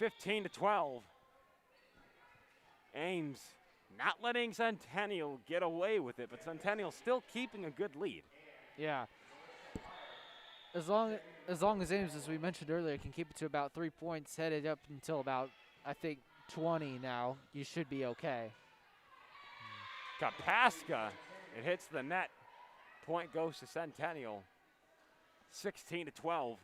15-12. Ames not letting Centennial get away with it, but Centennial still keeping a good lead. Yeah. As long as Ames, as we mentioned earlier, can keep it to about 3 points, headed up until about, I think, 20 now, you should be okay. Kapaska, it hits the net. Point goes to Centennial, 16-12.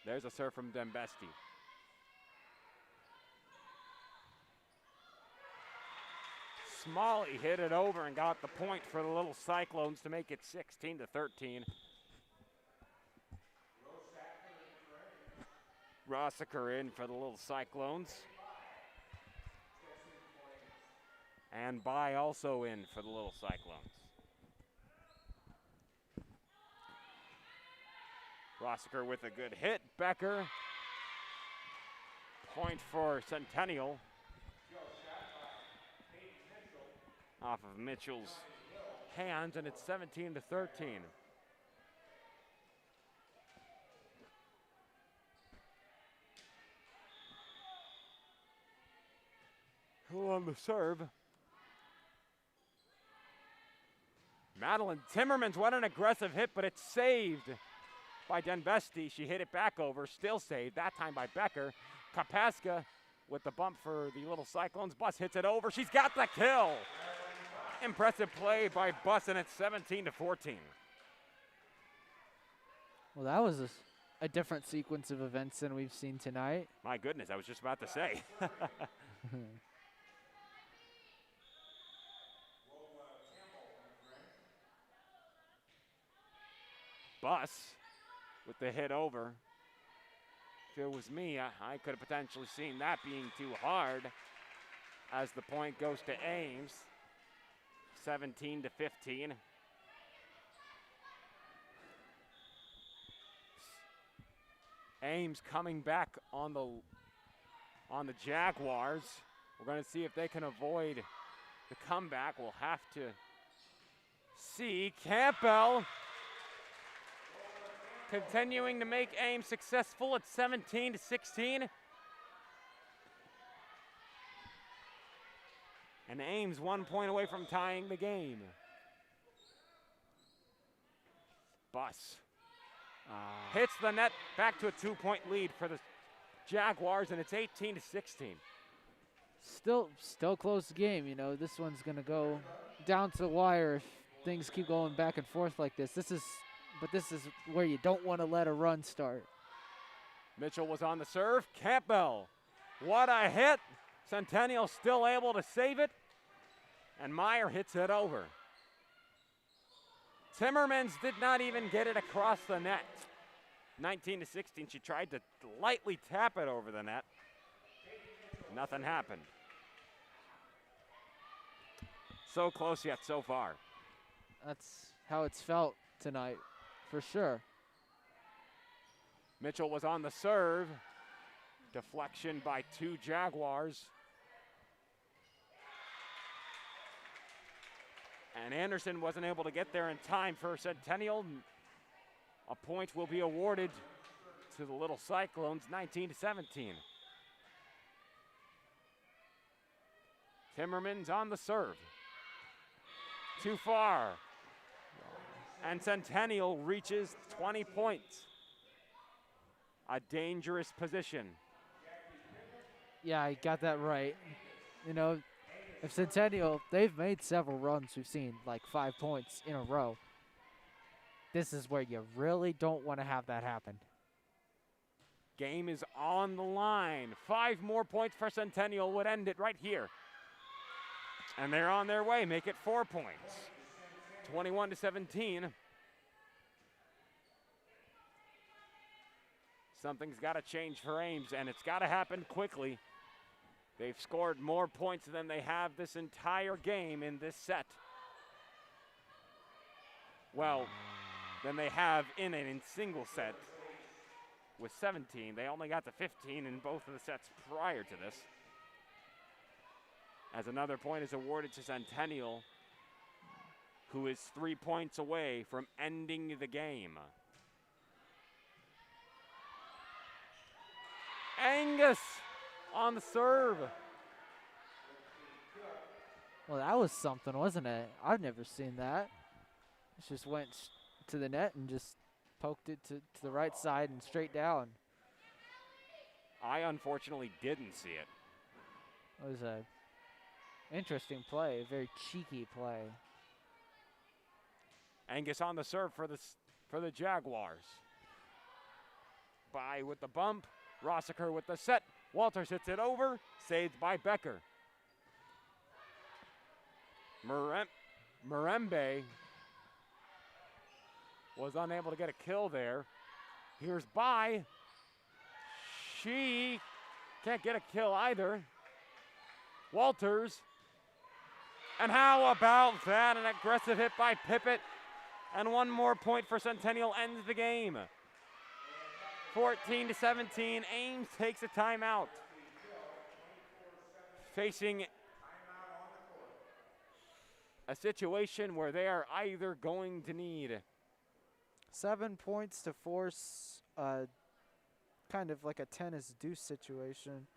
There's a serve from Dembesti. Smalley hit it over and got the point for the Little Cyclones to make it 16-13. Rossiker in for the Little Cyclones. And Bai also in for the Little Cyclones. Rossiker with a good hit. Becker. Point for Centennial. Off of Mitchell's hands, and it's 17-13. Who on the serve? Madeline Timmermans, what an aggressive hit, but it's saved by Dembesti. She hit it back over, still saved, that time by Becker. Kapaska with the bump for the Little Cyclones. Bus hits it over, she's got the kill. Impressive play by Bus, and it's 17-14. Well, that was a different sequence of events than we've seen tonight. My goodness, I was just about to say. Bus with the hit over. If it was me, I could have potentially seen that being too hard, as the point goes to Ames. 17-15. Ames coming back on the Jaguars. We're going to see if they can avoid the comeback. We'll have to see. Campbell continuing to make Ames successful at 17-16. And Ames 1 point away from tying the game. Bus hits the net, back to a 2 point lead for the Jaguars, and it's 18-16. Still close game. You know, this one's gonna go down to the wire if things keep going back and forth like this. But this is where you don't want to let a run start. Mitchell was on the serve. Campbell, what a hit. Centennial still able to save it. And Meyer hits it over. Timmermans did not even get it across the net. 19 to 16, she tried to lightly tap it over the net. Nothing happened. So close yet so far. That's how it's felt tonight, for sure. Mitchell was on the serve. Deflection by 2 Jaguars. And Anderson wasn't able to get there in time for Centennial. A point will be awarded to the Little Cyclones, 19 to 17. Timmermans on the serve. Too far. And Centennial reaches 20 points. A dangerous position. Yeah, I got that right. You know, if Centennial, they've made several runs. We've seen like 5 points in a row. This is where you really don't want to have that happen. Game is on the line. 5 more points for Centennial would end it right here. And they're on their way, make it 4 points. 21 to 17. Something's got to change for Ames, and it's got to happen quickly. They've scored more points than they have this entire game in this set. Well, than they have in a single set with 17. They only got to 15 in both of the sets prior to this. As another point is awarded to Centennial, who is 3 points away from ending the game. Angus on the serve. Well, that was something, wasn't it? I've never seen that. It just went to the net and just poked it to the right side and straight down. I unfortunately didn't see it. It was a interesting play, a very cheeky play. Angus on the serve for the Jaguars. By with the bump. Rossiker with the set. Walters hits it over. Saved by Becker. Marembe was unable to get a kill there. Here's Bai. She can't get a kill either. Walters. And how about that? An aggressive hit by Pippett. And 1 more point for Centennial ends the game. 14 to 17. Ames takes a timeout. Facing a situation where they are either going to need 7 points to force kind of like a tennis deuce situation.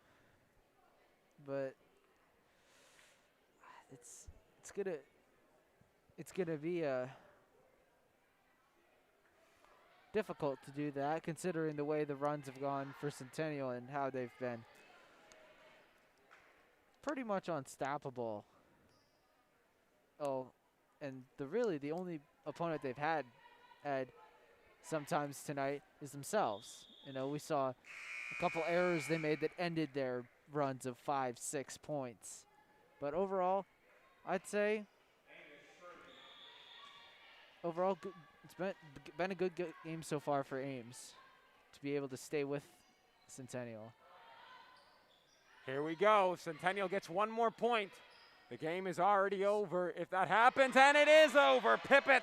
But it's gonna be difficult to do that, considering the way the runs have gone for Centennial and how they've been pretty much unstoppable. Oh, and the only opponent they've had sometimes tonight is themselves. You know, we saw a couple errors they made that ended their runs of 5-6 points. But overall, I'd say good. It's been a good game so far for Ames to be able to stay with Centennial. Here we go. Centennial gets 1 more point. The game is already over. If that happens, and it is over. Pippett.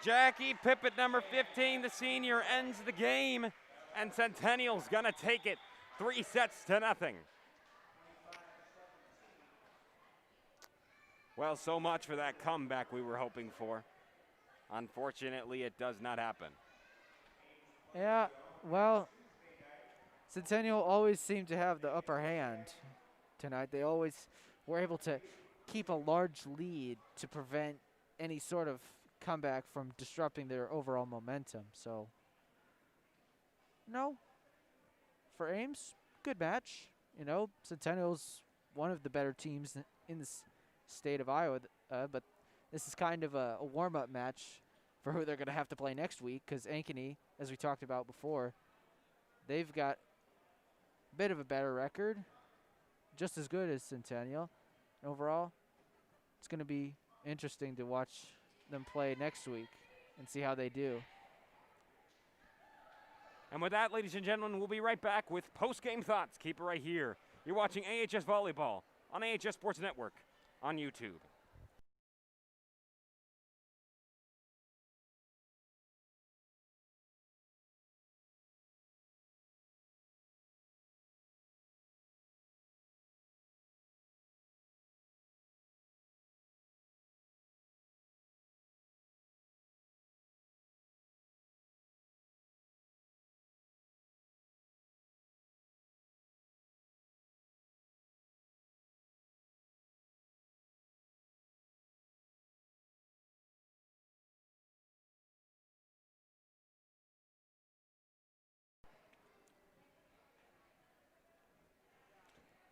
Jackie Pippett, number 15, the senior, ends the game. And Centennial's going to take it 3-0. Well, so much for that comeback we were hoping for. Unfortunately, it does not happen. Yeah, well, Centennial always seemed to have the upper hand tonight. They always were able to keep a large lead to prevent any sort of comeback from disrupting their overall momentum. So, no, for Ames, good match. you know, Centennial's one of the better teams in the state of Iowa, but this is kind of a warm-up match for who they're going to have to play next week, because Ankeny, as we talked about before, they've got a bit of a better record, just as good as Centennial. Overall, it's going to be interesting to watch them play next week and see how they do. And with that, ladies and gentlemen, we'll be right back with post-game thoughts. Keep it right here. You're watching AHS Volleyball on AHS Sports Network on YouTube.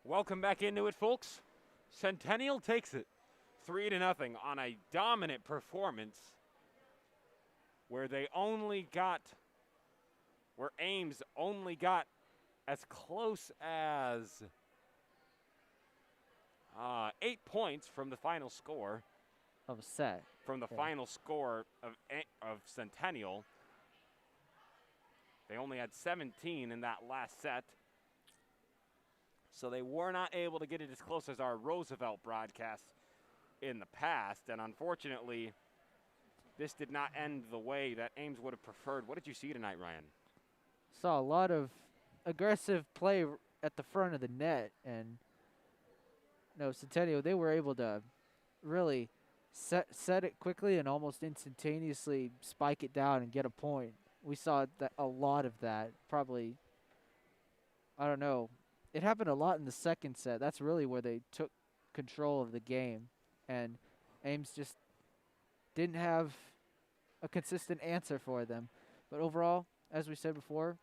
Welcome back into it, folks. Centennial takes it 3-0 on a dominant performance where Ames only got as close as 8 points from the final score. Of a set. From the final score of Centennial. They only had 17 in that last set. So they were not able to get it as close as our Roosevelt broadcast in the past. And unfortunately, this did not end the way that Ames would have preferred. What did you see tonight, Ryan? Saw a lot of aggressive play at the front of the net. And no, Centennial, they were able to really set it quickly and almost instantaneously spike it down and get a point. We saw a lot of that. Probably, I don't know. It happened a lot in the second set. That's really where they took control of the game. And Ames just didn't have a consistent answer for them. But overall, as we said before,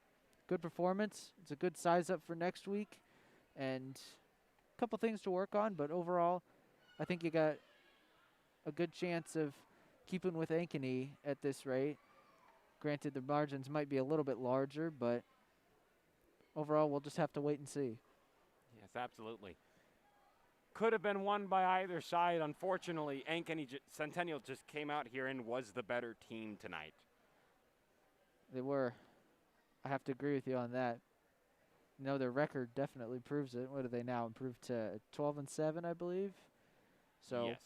good performance. It's a good size up for next week. And a couple things to work on. But overall, I think you got a good chance of keeping with Ankeny at this rate. Granted, the margins might be a little bit larger, but overall, we'll just have to wait and see. Yes, absolutely. Could have been won by either side. Unfortunately, Centennial just came out here and was the better team tonight. They were. I have to agree with you on that. You know, their record definitely proves it. What are they now? Improved to 12-7, I believe. So, yes.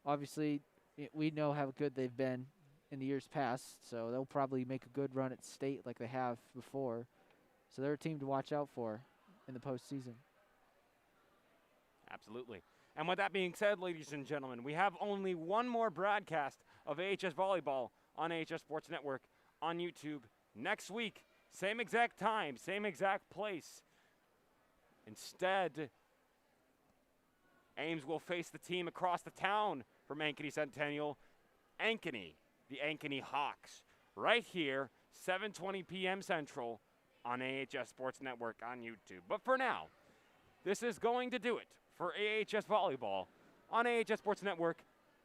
Obviously, we know how good they've been in the years past, so they'll probably make a good run at state like they have before. So they're a team to watch out for in the postseason. Absolutely. And with that being said, ladies and gentlemen, we have only one more broadcast of AHS Volleyball on AHS Sports Network on YouTube next week. Same exact time, same exact place. Instead, Ames will face the team across the town from Ankeny Centennial, Ankeny, the Ankeny Hawks, right here, 7:20 p.m. Central on AHS Sports Network on YouTube. But for now, this is going to do it for AHS Volleyball on AHS Sports Network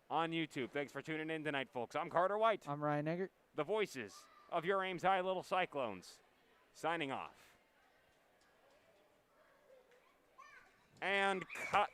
on YouTube. Thanks for tuning in tonight, folks. I'm Carter White. I'm Ryan Eggert. The voices of your Ames High Little Cyclones, signing off. And cut.